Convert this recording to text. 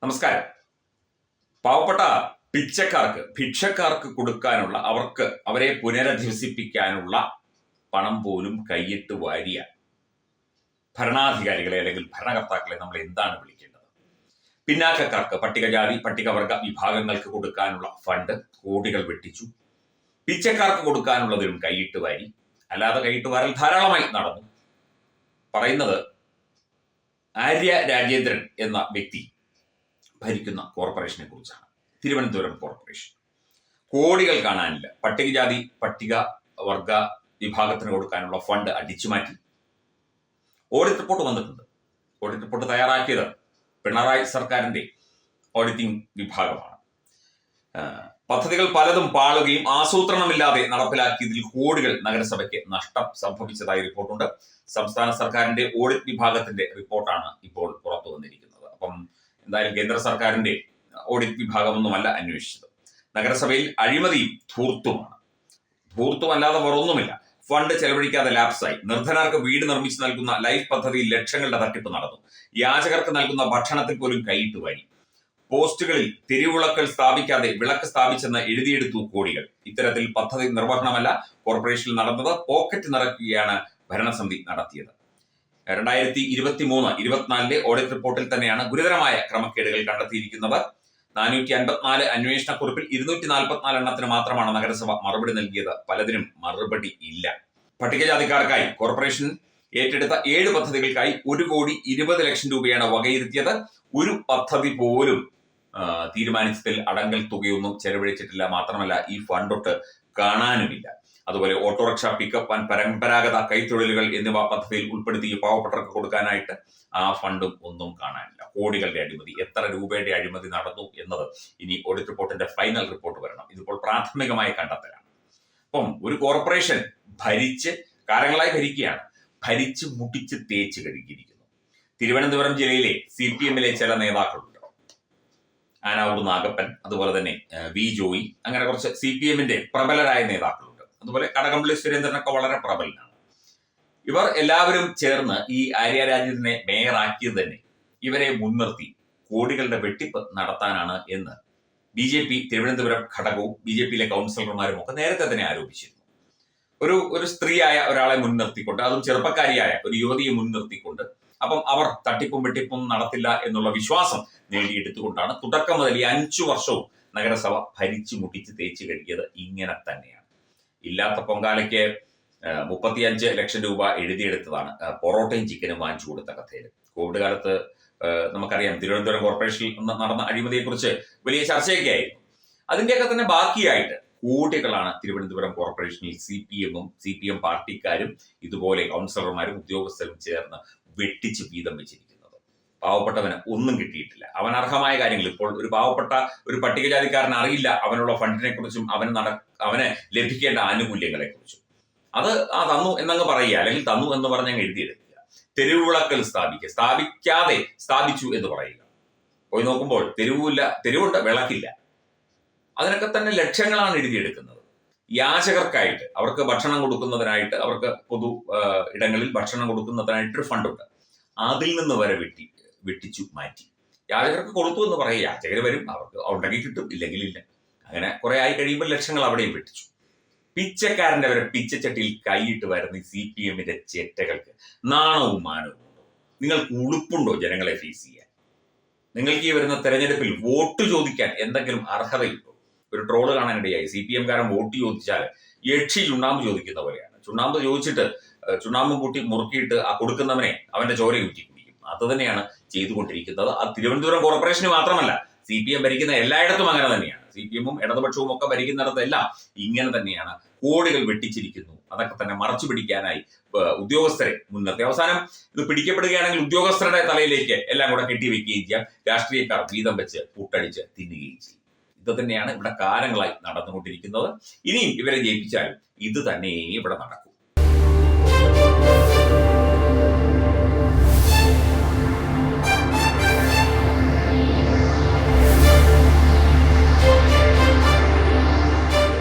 നമസ്കാരം. പാവപ്പെട്ട ഭിക്ഷക്കാർക്ക് കൊടുക്കാനുള്ള അവരെ പുനരധിവസിപ്പിക്കാനുള്ള പണം പോലും കൈയിട്ട് വാരിയ ഭരണാധികാരികളെ അല്ലെങ്കിൽ ഭരണകർത്താക്കളെ നമ്മൾ എന്താണ് വിളിക്കേണ്ടത്? പിന്നാക്കക്കാർക്ക്, പട്ടികജാതി പട്ടികവർഗ വിഭാഗങ്ങൾക്ക് കൊടുക്കാനുള്ള ഫണ്ട് കോടികൾ വെട്ടിച്ചു. പിച്ചക്കാർക്ക് കൊടുക്കാനുള്ളതിലും കൈയിട്ട് വാരി. അല്ലാതെ കൈയിട്ട് വാരൽ ധാരാളമായി നടന്നു. പറയുന്നത് ആര്യ രാജേന്ദ്രൻ എന്ന വ്യക്തി ഭരിക്കുന്ന കോർപ്പറേഷനെ കുറിച്ചാണ്. തിരുവനന്തപുരം കോർപ്പറേഷൻ. കോടികൾ കാണാനില്ല. പട്ടികജാതി പട്ടിക വർഗ വിഭാഗത്തിന് കൊടുക്കാനുള്ള ഫണ്ട് അടിച്ചുമാറ്റി. ഓഡിറ്റ് റിപ്പോർട്ട് വന്നിട്ടുണ്ട്. ഓഡിറ്റ് റിപ്പോർട്ട് തയ്യാറാക്കിയത് പിണറായി സർക്കാരിന്റെ ഓഡിറ്റിംഗ് വിഭാഗമാണ്. പദ്ധതികൾ പലതും പാളുകയും ആസൂത്രണമില്ലാതെ നടപ്പിലാക്കിയതിൽ കോടികൾ നഗരസഭയ്ക്ക് നഷ്ടം സംഭവിച്ചതായി റിപ്പോർട്ടുണ്ട്. സംസ്ഥാന സർക്കാരിന്റെ ഓഡിറ്റ് വിഭാഗത്തിന്റെ റിപ്പോർട്ടാണ് ഇപ്പോൾ പുറത്തു വന്നിരിക്കുന്നത്. അപ്പം എന്തായാലും കേന്ദ്ര സർക്കാരിന്റെ ഓഡിറ്റ് വിഭാഗമൊന്നുമല്ല അന്വേഷിച്ചത്. നഗരസഭയിൽ അഴിമതിയും ധൂർത്തുമാണ്. ധൂർത്തുമല്ലാതെ വേറൊന്നുമില്ല. ഫണ്ട് ചെലവഴിക്കാതെ ലാപ്സായി. നിർധനർക്ക് വീട് നിർമ്മിച്ചു നൽകുന്ന ലൈഫ് പദ്ധതിയിൽ ലക്ഷങ്ങളുടെ തട്ടിപ്പ് നടന്നു. യാചകർക്ക് നൽകുന്ന ഭക്ഷണത്തിൽ പോലും കൈയിട്ട് വാരി. പോസ്റ്റുകളിൽ തിരിവിളക്കൾ സ്ഥാപിക്കാതെ വിളക്ക് സ്ഥാപിച്ചെന്ന് എഴുതിയെടുത്തു കോടികൾ. ഇത്തരത്തിൽ പദ്ധതി നിർവഹണമല്ല കോർപ്പറേഷനിൽ നടന്നത്. പോക്കറ്റ് നിറയ്ക്കുകയാണ് ഭരണസമിതി നടത്തിയത്. 2023-24 ഓഡിറ്റ് റിപ്പോർട്ടിൽ തന്നെയാണ് ഗുരുതരമായ ക്രമക്കേടുകൾ കണ്ടെത്തിയിരിക്കുന്നത്. 454 അന്വേഷണക്കുറിപ്പിൽ 244 എണ്ണത്തിന് മാത്രമാണ് നഗരസഭ മറുപടി നൽകിയത്. പലതിനും മറുപടി ഇല്ല. പട്ടികജാതിക്കാർക്കായി കോർപ്പറേഷൻ ഏറ്റെടുത്ത 7 പദ്ധതികൾക്കായി 1,20,00,000 രൂപയാണ് വകയിരുത്തിയത്. ഒരു പദ്ധതി പോലും തീരുമാനിച്ചതിൽ അടങ്കൽ തുകയൊന്നും ചെലവഴിച്ചിട്ടില്ല. മാത്രമല്ല ഈ ഫണ്ടൊട്ട് കാണാനുമില്ല. അതുപോലെ ഓട്ടോറിക്ഷ, പിക്കപ്പ് ആൻഡ് പരമ്പരാഗത കൈത്തൊഴിലുകൾ എന്നിവ പദ്ധതിയിൽ ഉൾപ്പെടുത്തി പാവപ്പെട്ടവർക്ക് കൊടുക്കാനായിട്ട് ആ ഫണ്ടും ഒന്നും കാണാനില്ല. കോടികളുടെ അഴിമതി. എത്ര രൂപയുടെ അഴിമതി നടന്നു എന്നത് ഇനി ഓഡിറ്റ് റിപ്പോർട്ടിന്റെ ഫൈനൽ റിപ്പോർട്ട് വരണം. ഇതിപ്പോൾ പ്രാഥമികമായ കണ്ടെത്തലാണ്. അപ്പം ഒരു കോർപ്പറേഷൻ കാലങ്ങളായി ഭരിക്കുകയാണ്. ഭരിച്ച് മുട്ടിച്ച് തേച്ച് കഴുകിയിരിക്കുന്നു. തിരുവനന്തപുരം ജില്ലയിലെ CPM-ലെ ചില നേതാക്കളുണ്ട്. ആനാവൂർ നാഗപ്പൻ, അതുപോലെ തന്നെ വി ജോയി, അങ്ങനെ കുറച്ച് CPM-ന്റെ പ്രബലരായ നേതാക്കളുണ്ട്. അതുപോലെ കടകംപള്ളി സുരേന്ദ്രനൊക്കെ വളരെ പ്രബലനാണ്. ഇവർ എല്ലാവരും ചേർന്ന് ഈ ആര്യ രാജേന്ദ്രനെ മേയറാക്കിയത് തന്നെ ഇവരെ മുൻനിർത്തി കോടികളുടെ വെട്ടിപ്പ് നടത്താനാണ് എന്ന് BJP തിരുവനന്തപുരം ഘടകവും BJP-യിലെ കൗൺസിലർമാരും ഒക്കെ നേരത്തെ തന്നെ ആരോപിച്ചിരുന്നു. ഒരു സ്ത്രീയായ ഒരാളെ മുൻനിർത്തിക്കൊണ്ട്, അതും ചെറുപ്പക്കാരിയായ ഒരു യുവതിയെ മുൻനിർത്തിക്കൊണ്ട്, അപ്പം അവർ തട്ടിപ്പും വെട്ടിപ്പും നടത്തില്ല എന്നുള്ള വിശ്വാസം നേടിയെടുത്തുകൊണ്ടാണ് തുടക്കം മുതൽ ഈ 5 വർഷവും നഗരസഭ ഭരിച്ചു മുട്ടിച്ച് തേച്ച് കഴുകിയത്. ഇങ്ങനെ തന്നെയാണ്. ഇല്ലാത്ത പൊങ്കാലയ്ക്ക് 35 ലക്ഷം രൂപ എഴുതിയെടുത്തതാണ് പൊറോട്ടയും ചിക്കനും വാങ്ങിച്ചു കൊടുത്ത കഥയിൽ. കോവിഡ് കാലത്ത് നമുക്കറിയാം തിരുവനന്തപുരം കോർപ്പറേഷനിൽ നടന്ന അഴിമതിയെക്കുറിച്ച് വലിയ ചർച്ചയൊക്കെ ആയിരുന്നു. അതിന്റെയൊക്കെ തന്നെ ബാക്കിയായിട്ട് കോടികളാണ് തിരുവനന്തപുരം കോർപ്പറേഷനിൽ CPM പാർട്ടിക്കാരും ഇതുപോലെ കൗൺസിലർമാരും ഉദ്യോഗസ്ഥരും ചേർന്ന് വെട്ടിച്ച് വീതം വെച്ചിരിക്കുന്നത്. പാവപ്പെട്ടവന് ഒന്നും കിട്ടിയിട്ടില്ല. അവൻ അർഹമായ കാര്യങ്ങൾ ഇപ്പോൾ ഒരു പാവപ്പെട്ട ഒരു പട്ടികജാതിക്കാരൻ അറിയില്ല അവനുള്ള ഫണ്ടിനെ കുറിച്ചും അവന് ലഭിക്കേണ്ട ആനുകൂല്യങ്ങളെ കുറിച്ചും. അത് തന്നു എന്നങ്ങ് പറയുക, അല്ലെങ്കിൽ തന്നു എന്ന് പറഞ്ഞങ്ങ് എഴുതിയെടുക്കുക. തെരുവുവിളക്കൽ സ്ഥാപിക്കാതെ സ്ഥാപിച്ചു എന്ന് പറയുക. പോയി നോക്കുമ്പോൾ തെരുവുണ്ട്, വിളക്കില്ല. അതിനൊക്കെ തന്നെ ലക്ഷങ്ങളാണ് എഴുതിയെടുക്കുന്നത്. യാചകർക്കായിട്ട്, അവർക്ക് ഭക്ഷണം കൊടുക്കുന്നതിനായിട്ട്, അവർക്ക് പൊതു ഇടങ്ങളിൽ ഭക്ഷണം കൊടുക്കുന്നതിനായിട്ടൊരു ഫണ്ടുണ്ട്. അതിൽ നിന്ന് വരെ വെട്ടിച്ചു മാറ്റി. യാചകർക്ക് കൊടുത്തു എന്ന് പറയുക. യാചകർ വരും, അവർക്ക് ഉണ്ടെങ്കിൽ കിട്ടും, ഇല്ലെങ്കിൽ ഇല്ല. അങ്ങനെ കുറെ ആയി കഴിയുമ്പോൾ ലക്ഷങ്ങൾ അവിടെയും വെട്ടിച്ചു. പിച്ചക്കാരന്റെ വരെ പിച്ചച്ചട്ടിയിൽ കൈയിട്ട് വരുന്ന CPM-ന്റെ ചേറ്റകൾക്ക് നാണവും മാനവും ഉണ്ടോ? നിങ്ങൾക്ക് ഉളുപ്പുണ്ടോ ജനങ്ങളെ ഫേസ് ചെയ്യാൻ? നിങ്ങൾക്ക് ഈ വരുന്ന തെരഞ്ഞെടുപ്പിൽ വോട്ട് ചോദിക്കാൻ എന്തെങ്കിലും അർഹതയുണ്ടോ? ഒരു ട്രോള് കാണാനിടയായി. CPM-കാരൻ വോട്ട് ചോദിച്ചാൽ യക്ഷി ചുണ്ണാമ്പ് ചോദിക്കുന്ന പോലെയാണ്. ചുണ്ണാമ്പ് ചോദിച്ചിട്ട് ചുണ്ണാമ്പും കൂട്ടി മുറുക്കിയിട്ട് ആ കൊടുക്കുന്നവനെ അവന്റെ ചോര ഊറ്റി കുടിക്കും. അത് തന്നെയാണ് ചെയ്തുകൊണ്ടിരിക്കുന്നത്. അത് തിരുവനന്തപുരം കോർപ്പറേഷന് മാത്രമല്ല, CPM ഭരിക്കുന്ന എല്ലായിടത്തും അങ്ങനെ തന്നെയാണ്. CPM-ഉം ഇടതുപക്ഷവും ഒക്കെ ഭരിക്കുന്നിടത്തെല്ലാം ഇങ്ങനെ തന്നെയാണ്. കോടികൾ വെട്ടിച്ചിരിക്കുന്നു. അതൊക്കെ തന്നെ മറച്ചു പിടിക്കാനായി ഉദ്യോഗസ്ഥരെ മുൻനിർത്തി അവസാനം ഇത് പിടിക്കപ്പെടുകയാണെങ്കിൽ ഉദ്യോഗസ്ഥരുടെ തലയിലേക്ക് എല്ലാം കൂടെ കെട്ടിവെക്കുകയും ചെയ്യാം. രാഷ്ട്രീയക്കാർ വീതം വെച്ച് കൂട്ടടിച്ച് തിന്നുകയും ചെയ്യും. ഇത് തന്നെയാണ് ഇവിടെ കാലങ്ങളായി നടന്നുകൊണ്ടിരിക്കുന്നത്. ഇനിയും ഇവരെ ജയിപ്പിച്ചാൽ ഇത് തന്നെ ഇവിടെ നടക്കും.